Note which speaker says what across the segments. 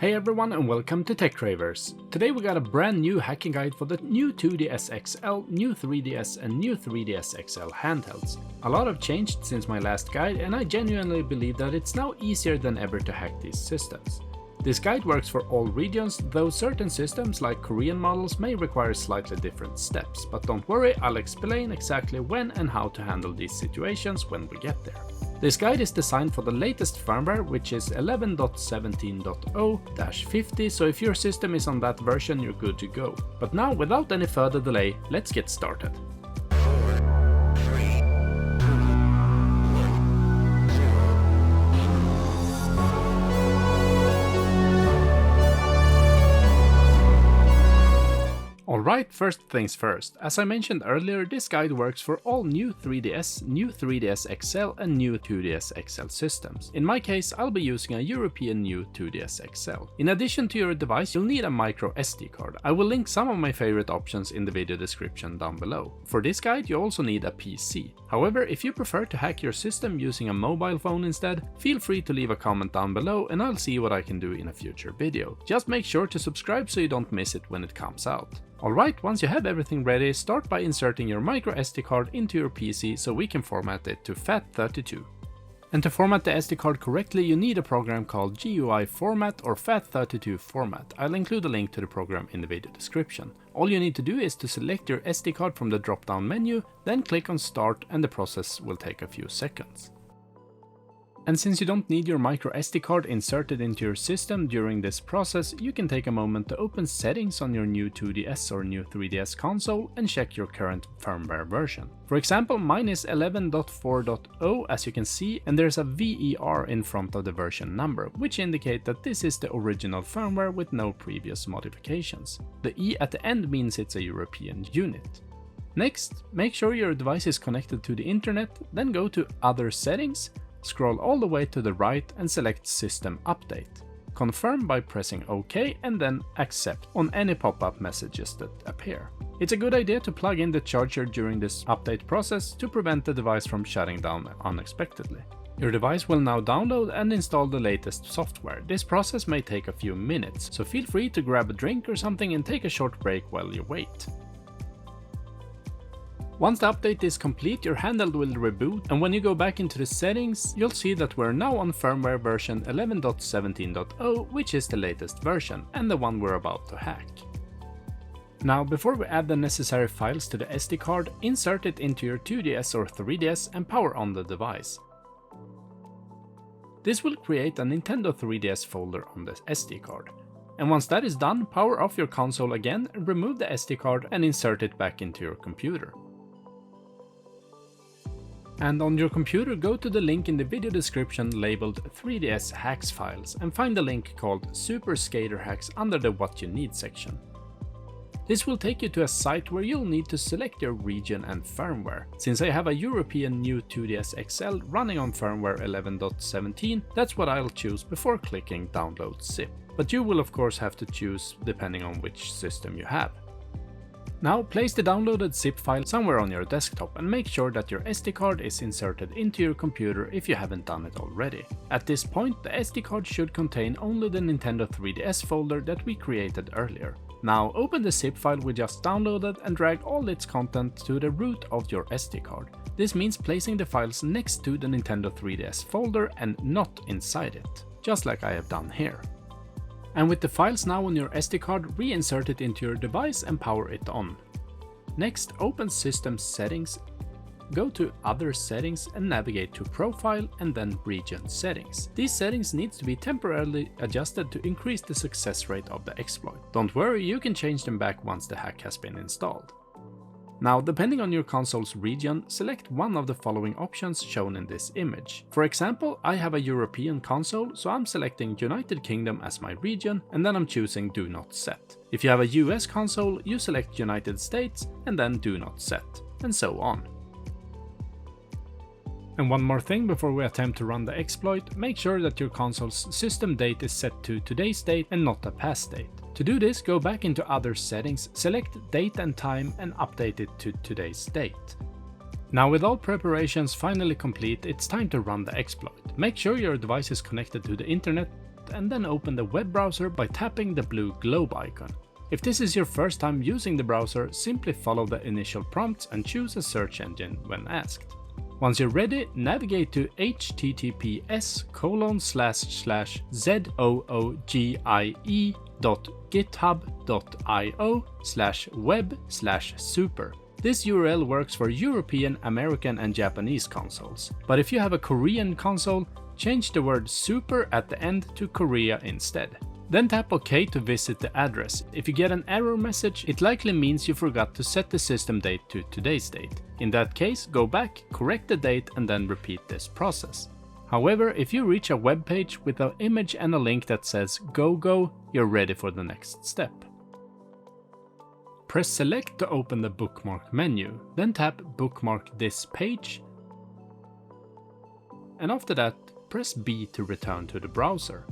Speaker 1: Hey everyone and welcome to Techcravers. Today we got a brand new hacking guide for the new 2DS XL, new 3DS and new 3DS XL handhelds. A lot have changed since my last guide and I genuinely believe that it's now easier than ever to hack these systems. This guide works for all regions, though certain systems like Korean models may require slightly different steps, but don't worry, I'll explain exactly when and how to handle these situations when we get there. This guide is designed for the latest firmware, which is 11.17.0-50, so if your system is on that version, you're good to go. But now, without any further delay, let's get started. Alright, first things first. As I mentioned earlier, this guide works for all new 3DS, new 3DS XL and new 2DS XL systems. In my case, I'll be using a European new 2DS XL. In addition to your device, you'll need a micro SD card. I will link some of my favorite options in the video description down below. For this guide, you also need a PC. However, if you prefer to hack your system using a mobile phone instead, feel free to leave a comment down below and I'll see what I can do in a future video. Just make sure to subscribe so you don't miss it when it comes out. Alright, once you have everything ready, start by inserting your micro SD card into your PC so we can format it to FAT32. And to format the SD card correctly, you need a program called GUI Format or FAT32 Format. I'll include a link to the program in the video description. All you need to do is to select your SD card from the drop-down menu, then click on Start and the process will take a few seconds. And since you don't need your micro SD card inserted into your system during this process, you can take a moment to open settings on your new 2DS or new 3DS console and check your current firmware version. For example, mine is 11.4.0 as you can see, and there's a VER in front of the version number, which indicate that this is the original firmware with no previous modifications. The E at the end means it's a European unit. Next, make sure your device is connected to the internet, then go to Other Settings, scroll all the way to the right and select System Update. Confirm by pressing OK and then Accept on any pop-up messages that appear. It's a good idea to plug in the charger during this update process to prevent the device from shutting down unexpectedly. Your device will now download and install the latest software. This process may take a few minutes, so feel free to grab a drink or something and take a short break while you wait. Once the update is complete, your handheld will reboot, and when you go back into the settings, you'll see that we're now on firmware version 11.17.0, which is the latest version, and the one we're about to hack. Now, before we add the necessary files to the SD card, insert it into your 2DS or 3DS and power on the device. This will create a Nintendo 3DS folder on the SD card. And once that is done, power off your console again, remove the SD card and insert it back into your computer. And on your computer, go to the link in the video description labeled 3DS Hacks Files and find the link called Super-skaterhax under the What You Need section. This will take you to a site where you'll need to select your region and firmware. Since I have a European new 2DS XL running on firmware 11.17, that's what I'll choose before clicking Download Zip. But you will of course have to choose depending on which system you have. Now place the downloaded zip file somewhere on your desktop and make sure that your SD card is inserted into your computer if you haven't done it already. At this point, the SD card should contain only the Nintendo 3DS folder that we created earlier. Now open the zip file we just downloaded and drag all its content to the root of your SD card. This means placing the files next to the Nintendo 3DS folder and not inside it, just like I have done here. And with the files now on your SD card, reinsert it into your device and power it on. Next, open System Settings, go to Other Settings and navigate to Profile and then Region Settings. These settings need to be temporarily adjusted to increase the success rate of the exploit. Don't worry, you can change them back once the hack has been installed. Now, depending on your console's region, select one of the following options shown in this image. For example, I have a European console, so I'm selecting United Kingdom as my region, and then I'm choosing Do Not Set. If you have a US console, you select United States, and then Do Not Set, and so on. And one more thing before we attempt to run the exploit, make sure that your console's system date is set to today's date and not a past date. To do this, go back into Other Settings, select Date and Time and update it to today's date. Now with all preparations finally complete, it's time to run the exploit. Make sure your device is connected to the internet, and then open the web browser by tapping the blue globe icon. If this is your first time using the browser, simply follow the initial prompts and choose a search engine when asked. Once you're ready, navigate to https://zoogie.github.io/web/super. This URL works for European, American and Japanese consoles, but if you have a Korean console, change the word super at the end to Korea instead. Then tap OK to visit the address. If you get an error message, it likely means you forgot to set the system date to today's date. In that case, go back, correct the date and then repeat this process. However, if you reach a web page with an image and a link that says Go, you're ready for the next step. Press select to open the bookmark menu, then tap bookmark this page, and after that, press B to return to the browser.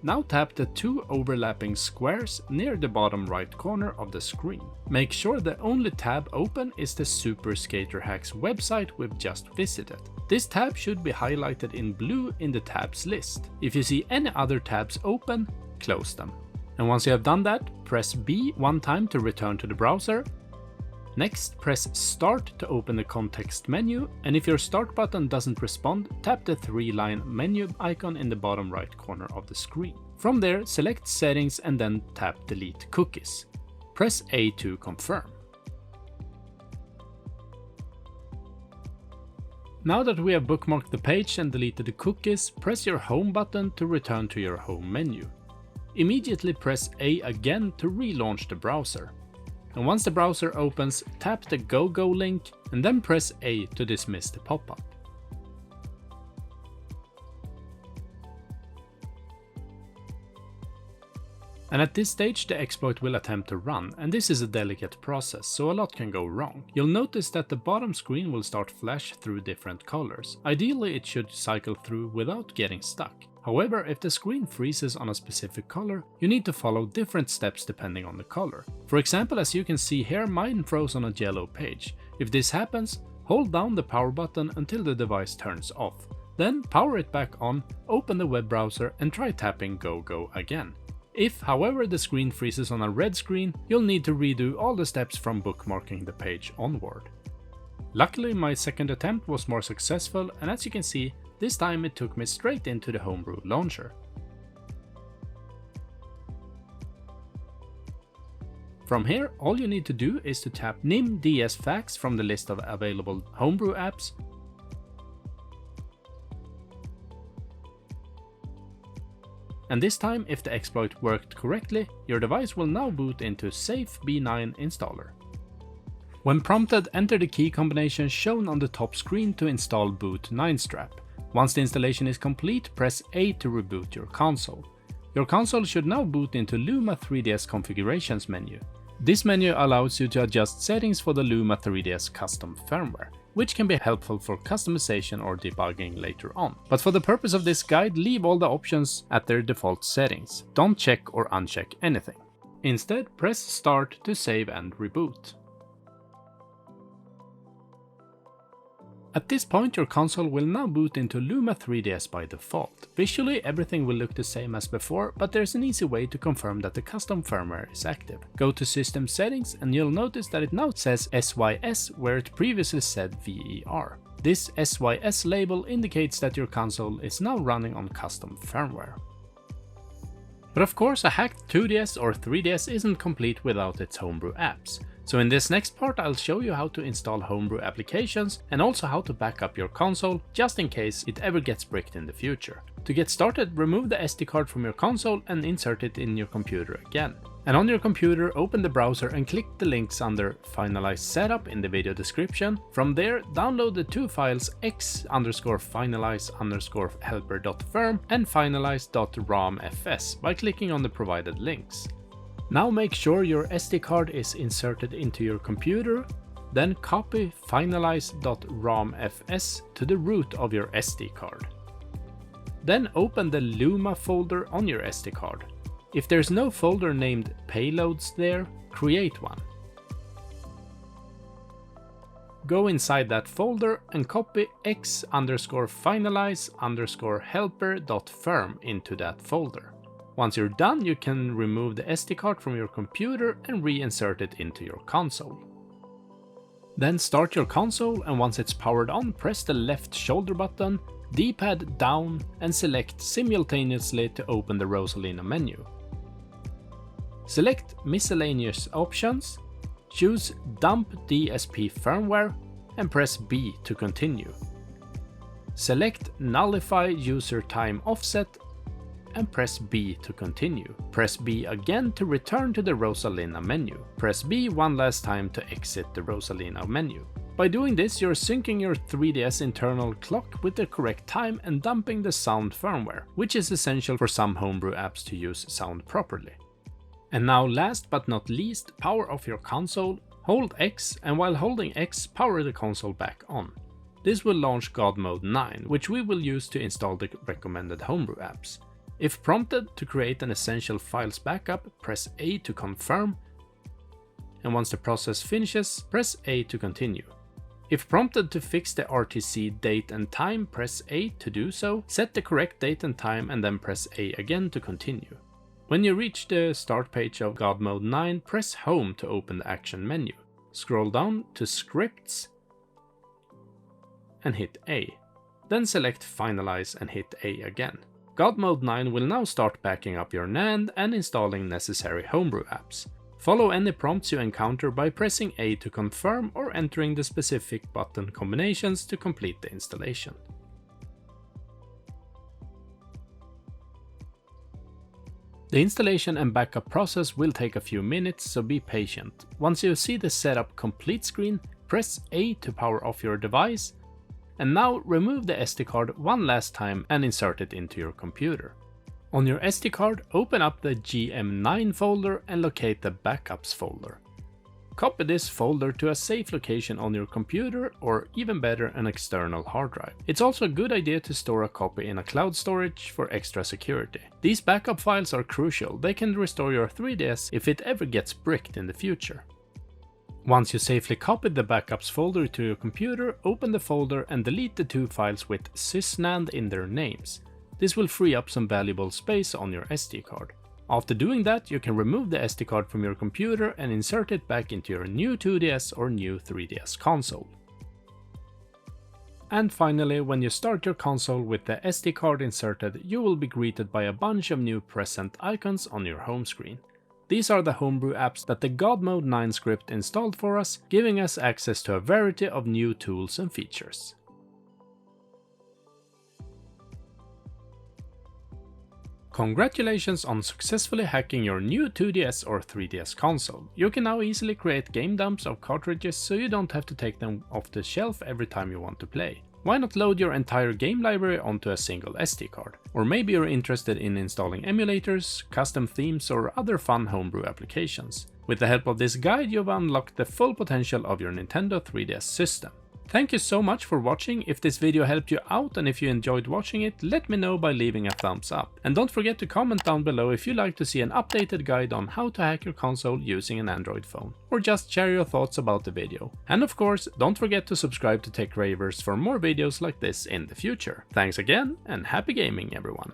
Speaker 1: Now tap the two overlapping squares near the bottom right corner of the screen. Make sure the only tab open is the super-skaterhax website we've just visited. This tab should be highlighted in blue in the tabs list. If you see any other tabs open, close them. And once you have done that, press B one time to return to the browser. Next, press Start to open the context menu, and if your Start button doesn't respond, tap the 3-line menu icon in the bottom right corner of the screen. From there, select Settings and then tap Delete Cookies. Press A to confirm. Now that we have bookmarked the page and deleted the cookies, press your Home button to return to your home menu. Immediately press A again to relaunch the browser. And once the browser opens, tap the Go link and then press A to dismiss the pop-up. And at this stage the exploit will attempt to run, and this is a delicate process, so a lot can go wrong. You'll notice that the bottom screen will start flash through different colors. Ideally it should cycle through without getting stuck. However, if the screen freezes on a specific color, you need to follow different steps depending on the color. For example, as you can see here, mine froze on a yellow page. If this happens, hold down the power button until the device turns off. Then power it back on, open the web browser and try tapping Go again. If, however, the screen freezes on a red screen, you'll need to redo all the steps from bookmarking the page onward. Luckily, my second attempt was more successful, and as you can see, this time it took me straight into the Homebrew launcher. From here, all you need to do is to tap nim ds-fax from the list of available Homebrew apps, and this time, if the exploit worked correctly, your device will now boot into Safe B9 installer. When prompted, enter the key combination shown on the top screen to install boot 9strap. Once the installation is complete, press A to reboot your console. Your console should now boot into Luma 3DS configurations menu. This menu allows you to adjust settings for the Luma 3DS custom firmware, which can be helpful for customization or debugging later on. But for the purpose of this guide, leave all the options at their default settings. Don't check or uncheck anything. Instead, press Start to save and reboot. At this point, your console will now boot into Luma 3DS by default. Visually, everything will look the same as before, but there's an easy way to confirm that the custom firmware is active. Go to System Settings and you'll notice that it now says SYS where it previously said VER. This SYS label indicates that your console is now running on custom firmware. But of course, a hacked 2DS or 3DS isn't complete without its Homebrew apps. So in this next part I'll show you how to install Homebrew applications and also how to back up your console just in case it ever gets bricked in the future. To get started, remove the SD card from your console and insert it in your computer again. And on your computer, open the browser and click the links under Finalize Setup in the video description. From there, download the two files x_finalize_helper.firm and finalize.ramfs by clicking on the provided links. Now make sure your SD card is inserted into your computer, then copy finalize.ramfs to the root of your SD card. Then open the Luma folder on your SD card. If there's no folder named Payloads there, create one. go inside that folder and copy x_finalize_helper.firm into that folder. Once you're done, you can remove the SD card from your computer and reinsert it into your console. Then start your console, and once it's powered on, press the left shoulder button, D-pad down, and select simultaneously to open the Rosalina menu. Select miscellaneous options, choose Dump DSP Firmware, and press B to continue. Select Nullify User Time Offset and press B to continue. Press B again to return to the Rosalina menu. Press B one last time to exit the Rosalina menu. By doing this, you're syncing your 3DS internal clock with the correct time and dumping the sound firmware, which is essential for some homebrew apps to use sound properly. And now, last but not least, power off your console, hold X, and while holding X, power the console back on. This will launch God Mode 9, which we will use to install the recommended homebrew apps. If prompted to create an essential files backup, press A to confirm, and once the process finishes, press A to continue. If prompted to fix the RTC date and time, press A to do so, set the correct date and time, and then press A again to continue. When you reach the start page of God Mode 9, press Home to open the action menu. Scroll down to Scripts and hit A. Then select Finalize and hit A again. God Mode 9 will now start backing up your NAND and installing necessary homebrew apps. Follow any prompts you encounter by pressing A to confirm or entering the specific button combinations to complete the installation. The installation and backup process will take a few minutes, so be patient. Once you see the setup complete screen, press A to power off your device, and now remove the SD card one last time and insert it into your computer. On your SD card, open up the GM9 folder and locate the Backups folder. Copy this folder to a safe location on your computer, or even better, an external hard drive. It's also a good idea to store a copy in a cloud storage for extra security. These backup files are crucial. They can restore your 3DS if it ever gets bricked in the future. Once you safely copied the backups folder to your computer, open the folder and delete the two files with sysnand in their names. This will free up some valuable space on your SD card. After doing that, you can remove the SD card from your computer and insert it back into your new 2DS or new 3DS console. And finally, when you start your console with the SD card inserted, you will be greeted by a bunch of new present icons on your home screen. These are the homebrew apps that the God Mode 9 script installed for us, giving us access to a variety of new tools and features. Congratulations on successfully hacking your new 2DS or 3DS console. You can now easily create game dumps of cartridges so you don't have to take them off the shelf every time you want to play. Why not load your entire game library onto a single SD card? Or maybe you're interested in installing emulators, custom themes, or other fun homebrew applications. With the help of this guide, you've unlocked the full potential of your Nintendo 3DS system. Thank you so much for watching. If this video helped you out and if you enjoyed watching it, let me know by leaving a thumbs up. And don't forget to comment down below if you'd like to see an updated guide on how to hack your console using an Android phone, or just share your thoughts about the video. And of course, don't forget to subscribe to Techcravers for more videos like this in the future. Thanks again, and happy gaming everyone!